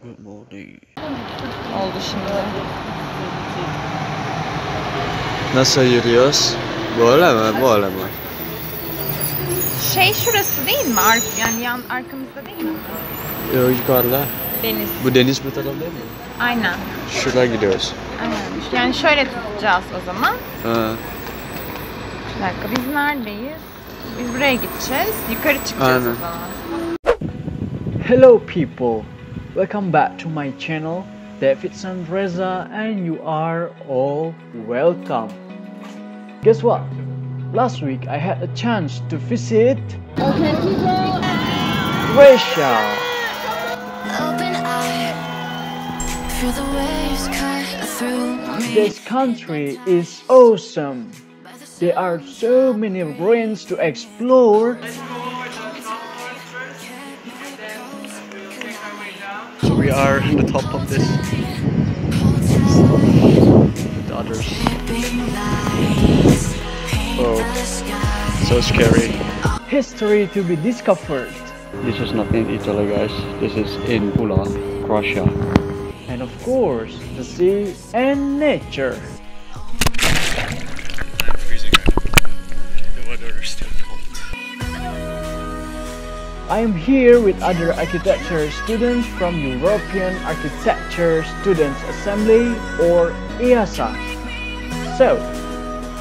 Oldu şimdi. Nasıl yürüyoruz? Böyle mi? Böyle mi? Şey şurası değil mi? Yani yan arkamızda değil mi? Yok, yukarıda. Deniz. Bu deniz bu taraf değil mi? Aynen. Şuraya gidiyoruz. Aynen. Yani şöyle tutacağız o zaman. Ha. Bir dakika, biz neredeyiz? Biz buraya gideceğiz. Yukarı çıkacağız Aynen. o zaman. Hello people, welcome back to my channel, David and Reza, and you are all welcome. Guess what? Last week I had a chance to visit Croatia. This country is awesome. There are so many ruins to explore. So we are on the top of this. The others. Oh, so scary. History to be discovered. This is not in Italy, guys. This is in Pula, Croatia. And of course, the sea and nature. I'm freezing right now. The weather is still cold. I am here with other architecture students from European Architecture Students Assembly or EASA. So,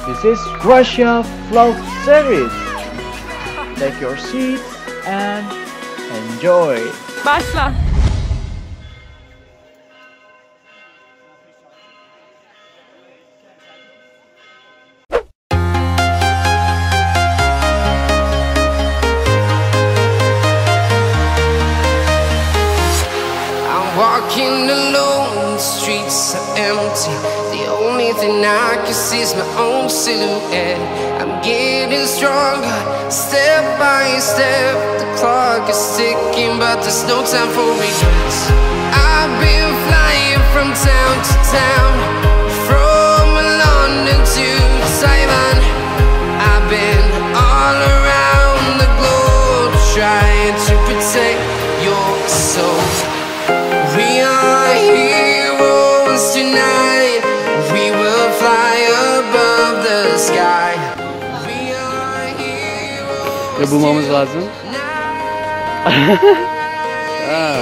this is Croatia vlog series. Take your seat and enjoy. Başla. Walking alone, the streets are empty. The only thing I can see is my own silhouette. I'm getting stronger, step by step. The clock is ticking, but there's no time for regrets. I've been flying from town to town, from London to Taiwan. I've been all around the globe, trying to protect your soul. We are heroes tonight. We will fly above the sky. We are heroes. Ne bulmamız lazım? Ha.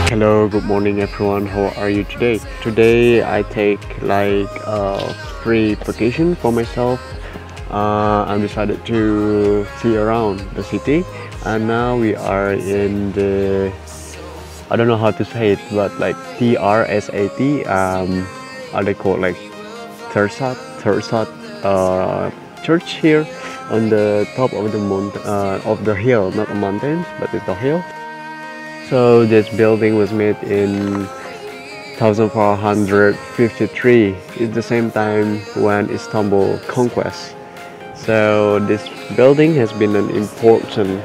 Hello, good morning everyone. How are you today? Today I take like a free vacation for myself. I decided to see around the city, and now we are in the, I don't know how to say it, but like TRSAT. Are they called like TRSAT church here on the top of the mountain, of the hill, not a mountain, but it's a hill. So this building was made in 1453. It's the same time when Istanbul conquest. So this building has been an important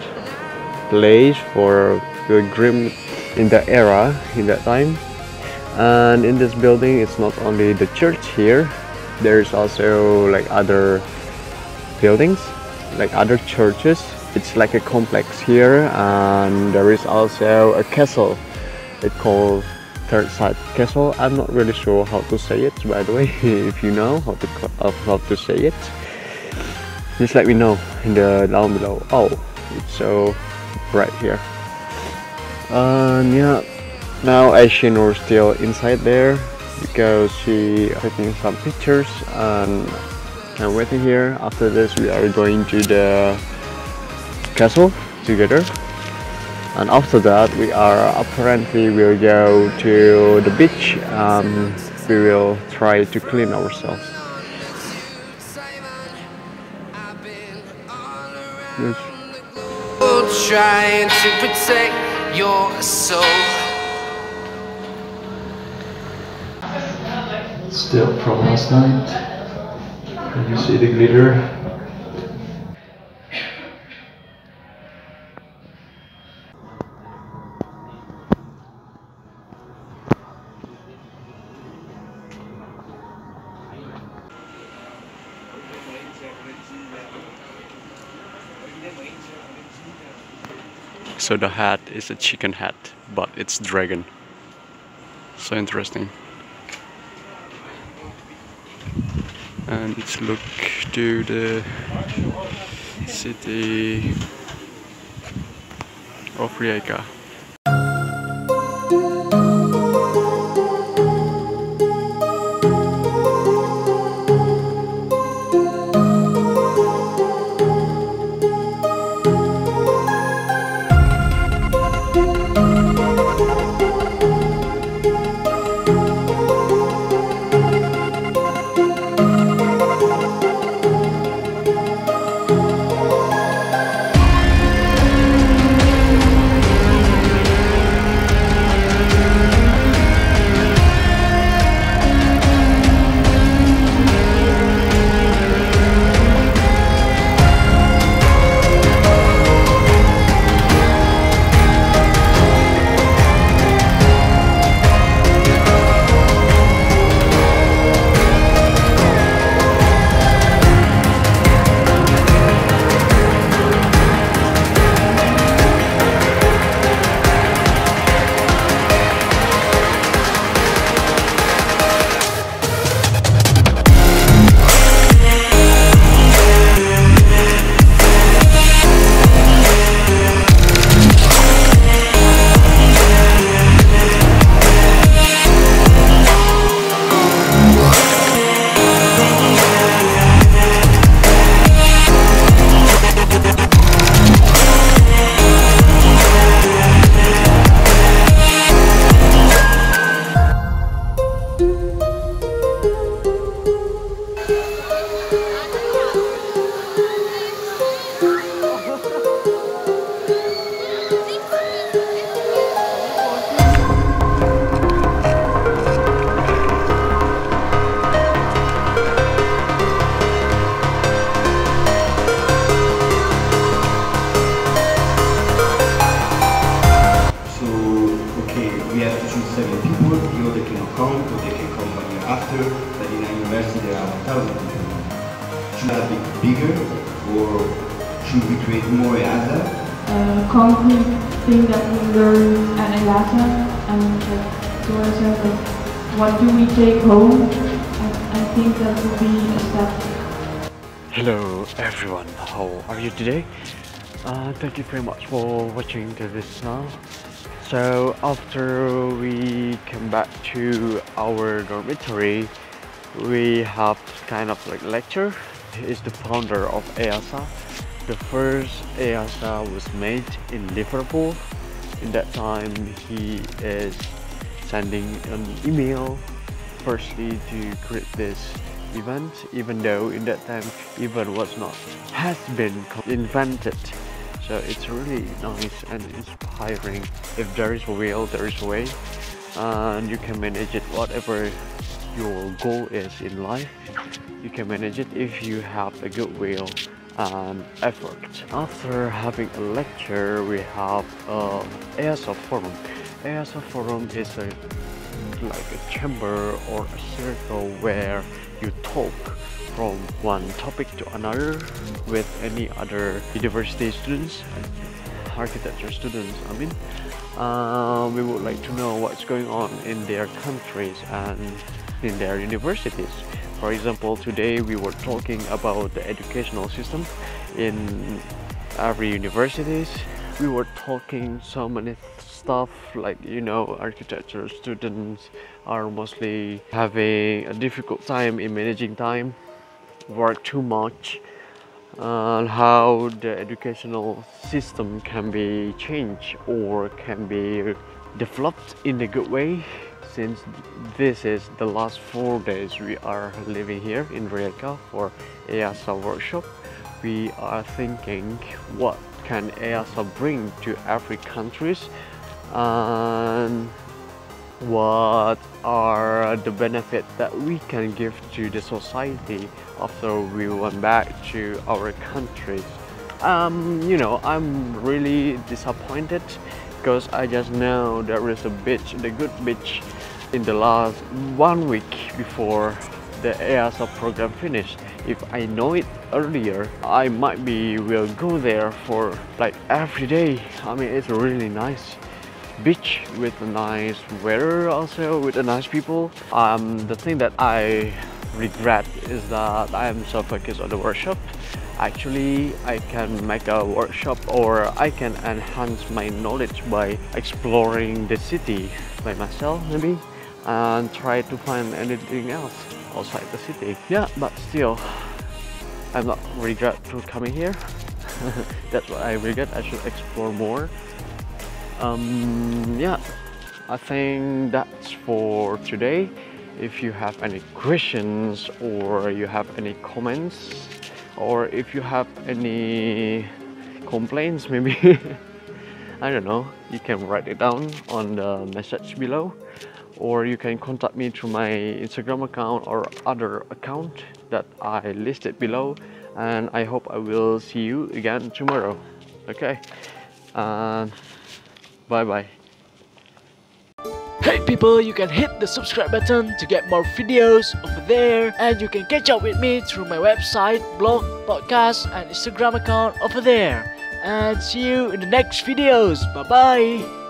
place for pilgrim in the era, in that time. And in this building, it's not only the church here. There's also like other buildings, like other churches. It's like a complex here, and there is also a castle. It's called TRSAT castle. I'm not really sure how to say it, by the way. If you know how to say it, just let me know in the down below. Oh, it's so bright here. And yeah, now Ashin is still inside there because she taking some pictures, and I'm waiting here. After this, we are going to the castle together. and after that we are apparently will go to the beach. We will try to clean ourselves. Yes. Trying to protect your soul. Still from last night. Can you see the glitter? So the hat is a chicken hat, but it's dragon. So interesting. And let's look to the city of Rijeka. bigger, or should we create more EASA? Concrete thing that we learn at EASA, and to ourselves, like, what do we take home? I think that would be a step. Hello everyone, how are you today? Thank you very much for watching this now. So after we came back to our dormitory, we have kind of like lecture. He is the founder of EASA. The first EASA was made in Liverpool. In that time, he is sending an email firstly to create this event, even though in that time event was not has been invented. So it's really nice and inspiring. If there is a will, there is a way, and you can manage it. Whatever your goal is in life, you can manage it if you have a good will and effort. After having a lecture, we have EASA forum. EASA forum is like a chamber or a circle where you talk from one topic to another with any other university students, architecture students. We would like to know what's going on in their countries and in their universities. For example, today we were talking about the educational system in every universities. We were talking so many stuff, like, you know, architecture students are mostly having a difficult time in managing time, work too much, on how the educational system can be changed or can be developed in a good way. Since this is the last 4 days we are living here in Rijeka for EASA workshop, we are thinking what can EASA bring to every countries and what are the benefits that we can give to the society after we went back to our countries. You know, I'm really disappointed because I just know there is a beach, the good beach, in the last 1 week before the EASA program finished. If I know it earlier, I might will go there for like every day. I mean, it's really nice beach with a nice weather, also with a nice people. The thing that I regret is that I am so focused on the workshop. Actually, I can make a workshop or I can enhance my knowledge by exploring the city by myself maybe and try to find anything else outside the city. Yeah, but still I'm not regret to coming here. That's what I regret. I should explore more. Yeah, I think that's for today. If you have any questions or you have any comments or if you have any complaints maybe I don't know, you can write it down on the message below, or you can contact me through my Instagram account or other account that I listed below, and I hope I will see you again tomorrow. Okay, bye bye. Hey people, you can hit the subscribe button to get more videos over there, and you can catch up with me through my website, blog, podcast and Instagram account over there. And see you in the next videos. Bye bye.